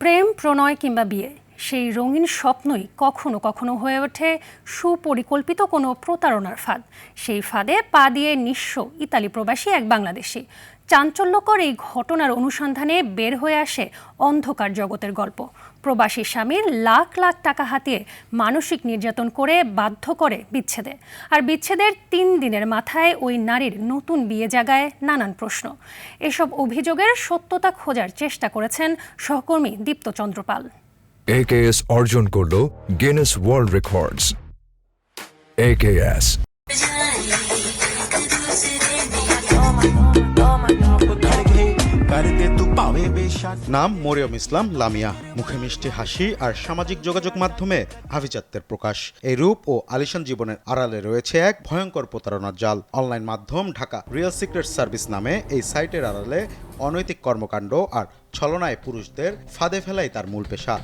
প্রেম, প্রণয় কিংবা বিয়ে, সেই রঙিন স্বপ্নই কখনো কখনো হয়ে ওঠে সুপরিকল্পিত কোনো প্রতারণার ফাঁদ। সেই ফাঁদে পা দিয়ে নিঃস্ব ইতালি প্রবাসী এক বাংলাদেশি। চাঞ্চল্যকর এই ঘটনার অনুসন্ধানে বের হয়ে আসে অন্ধকার জগতের গল্প। প্রবাসী স্বামীর লাখ লাখ টাকা হাতিয়ে মানসিক নির্যাতন করে বাধ্য করে বিচ্ছেদে। আর বিচ্ছেদের 3 দিনের মাথায় ওই নারীর নতুন বিয়ে জাগায় নানান প্রশ্ন। এসব অভিযোগের সত্যতা খোঁজার চেষ্টা করেছেন সহকর্মী দীপ্ত চন্দ্র পাল। AKS অর্জন করলো গিনেস ওয়ার্ল্ড রেকর্ডস। AKS নাম মরিয়ম ইসলাম লামিয়া। মুখে মিষ্টি হাসি আর সামাজিক যোগাযোগ মাধ্যমে আভিজাত্যের প্রকাশ। এই রূপ ও আলিশান জীবনের আড়ালে রয়েছে এক ভয়ঙ্কর প্রতারণার জাল। অনলাইন মাধ্যম ঢাকা রিয়েল সিক্রেট সার্ভিস নামে এই সাইটের আড়ালে অনৈতিক কর্মকাণ্ড আর ছলনায় পুরুষদের ফাঁদে ফেলাই তার মূল পেশা।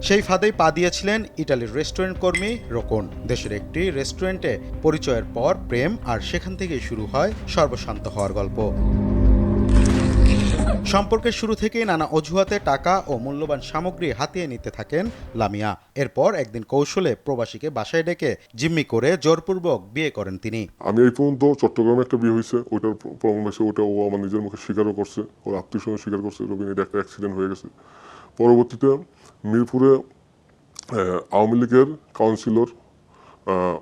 সেই ফাঁদেই পা দিয়েছিলেন ইটালির রেস্টুরেন্ট কর্মী রোকন। দেশের একটি রেস্টুরেন্টে পরিচয়ের পর প্রেম, আর সেখান থেকেই শুরু হয় সর্বশান্ত হওয়ার গল্প। সম্পর্কের শুরু থেকেই নানা অজুহাতে টাকা ও মূল্যবান সামগ্রী হাতিয়ে নিতে থাকেন লামিয়া। এরপর একদিন কৌশলে প্রবাসীকে বাসায় ডেকে জিম্মি করে জোরপূর্বক বিয়ে করেন তিনি। আমি এই পর্যন্ত চট্টগ্রামে একটা বিয়ে হয়েছে, ওটার প্রমাণ আছে, ওটা ও আমার নিজের মুখে স্বীকারও করছে, ওর আত্মীয় স্বজন স্বীকার করছে রবিনের একটা অ্যাক্সিডেন্ট হয়ে গেছে। পরবর্তীতে মিরপুরে আওয়ামী লীগের কাউন্সিলর,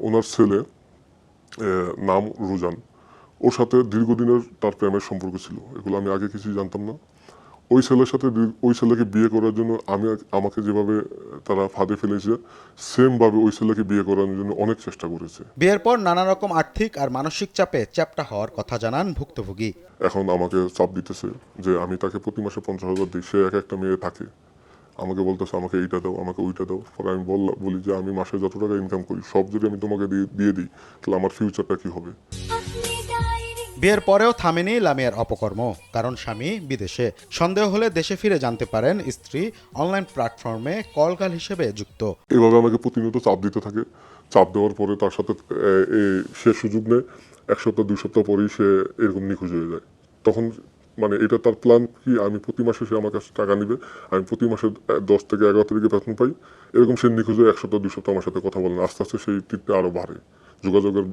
ওনার ছেলে নাম রুজান, ওর সাথে দীর্ঘদিনের তার প্রেমের সম্পর্ক ছিল। এগুলো আমি আগে কিছুই জানতাম না। ওই ছেলের সাথে ওই ছেলেকে বিয়ে করার জন্য আমাকে যেভাবে তারা ফাঁদে ফেলেছে, সেমভাবে ওই ছেলেকে বিয়ে করার জন্য অনেক চেষ্টা করেছে। বিয়ের পর নানা রকম আর্থিক আর মানসিক চাপে চ্যাপ্টা হওয়ার কথা জানান ভুক্তভোগী। এখন আমাকে চাপ দিতেছে যে আমি তাকে প্রতি মাসে 50,000 দিই, সে একটা মেয়ে থাকে, আমাকে বলতেছে আমাকে এইটা দাও, আমাকে ওইটা দাও। পরে আমি বলি যে আমি মাসে যত টাকা ইনকাম করি সব যদি আমি তোমাকে দিয়ে দিই, তাহলে আমার ফিউচারটা কি হবে। বিয়ের পরেও থামেনি লামিয়ার অপকর্ম, কারণ স্বামী বিদেশে। সন্দেহ হলে দেশে ফিরে জানতে পারেন স্ত্রী অনলাইন প্ল্যাটফর্মে কলগার্ল হিসেবে যুক্ত। এভাবে আমাকে প্রতিনিয়ত চাপ দিতে থাকে। চাপ দেওয়ার পরে তার সাথে সে সুযোগ নেয়, 1 সপ্তাহ 2 সপ্তাহ পরেই সে এরকম নিখোঁজ হয়ে যায়। তখন মানে এটা তার প্ল্যান কি, আমি প্রতি মাসে সে আমার কাছে টাকা নিবে, আমি প্রতি মাসে 10 থেকে 11 তারিখে বেতন পাই, এরকম সে নিখোঁজ হয়ে 1 সপ্তাহ 2 সপ্তাহ আমার সাথে কথা বলেন। আস্তে আস্তে সেই টিপটা আরো বাড়ে, যোগাযোগের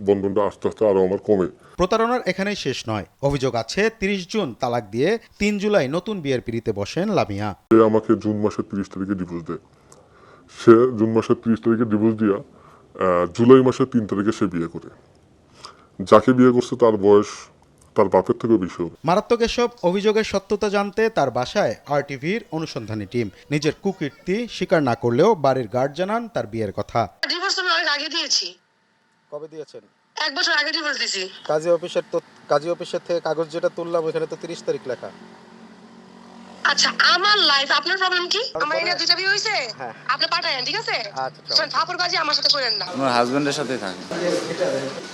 বন্ধনটা আস্তে আস্তে আরো আমার কমে। প্রতারণার এখানেই শেষ নয়। অভিযোগ আছে 30 জুন তালাক দিয়ে 3 জুলাই নতুন বিয়ের পিড়িতে বসেন লামিয়া। সে আমাকে জুন মাসের 30 তারিখে ডিভোর্স দেয়। সে জুন মাসের 30 তারিখে ডিভোর্স দিয়া জুলাই মাসের 3 তারিখে সে বিয়ে করে। যাকে বিয়ে করছে তার বয়স তার বাপের থেকেও বেশি হবে। মারাত্মক এসব অভিযোগের সত্যতা জানতে তার বাসায় RTVর অনুসন্ধানী টিম। নিজের কুকীর্তি স্বীকার না করলেও বাড়ির গার্ড জানান তার বিয়ের কথা। ডিভোর্স আমি অনেক আগে দিয়েছি। কবে দিয়েছেন? 1 বছর আগে ডিভোর্স দিয়েছি। কাজী অফিসের থেকে কাগজ যেটা তুললাম ওখানে তো 30 তারিখ লেখা। আচ্ছা, আমার লাইফ আপনার প্রবলেম কি? আমার এনে 2টা বিয়ে হইছে, আপনি পাঠায়েন, ঠিক আছে? আচ্ছা, ফাপড় বাজি আমার সাথে করেন না। আমার হাজবেন্ডের সাথে থাকে।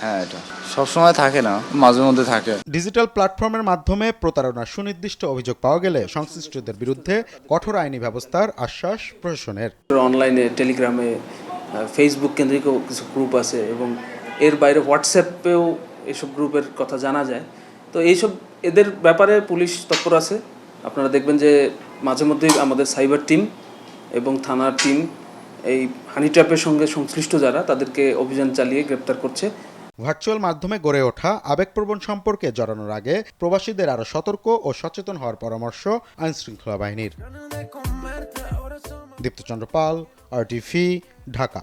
হ্যাঁ, এটা সব সময় থাকে না, মাঝে মধ্যে থাকে। ডিজিটাল প্ল্যাটফর্মের মাধ্যমে প্রতারণার সুনির্দিষ্ট অভিযোগ পাওয়া গেলে সংশ্লিষ্টদের বিরুদ্ধে কঠোর আইনি ব্যবস্থার আশ্বাস প্রশাসনের। অনলাইনে, টেলিগ্রামে, ফেসবুক কেন্দ্রিক কিছু গ্রুপ আছে এবং এর বাইরে হোয়াটসঅ্যাপেও এইসব গ্রুপের কথা জানা যায়। তো এইসব এদের ব্যাপারে পুলিশ তৎপর আছে। আপনারা দেখবেন যে মাঝে মধ্যেই আমাদের সাইবার টিম এবং থানার টিম এই হানি ট্র্যাপের সঙ্গে সংশ্লিষ্ট যারা, তাদেরকে অভিযান চালিয়ে গ্রেপ্তার করছে। ভার্চুয়াল মাধ্যমে গড়ে ওঠা আবেগপ্রবণ সম্পর্কে জড়ানোর আগে প্রবাসীদের আরও সতর্ক ও সচেতন হওয়ার পরামর্শ আইনশৃঙ্খলা বাহিনীর। দীপ্ত চন্দ্র পাল, RTV, ঢাকা।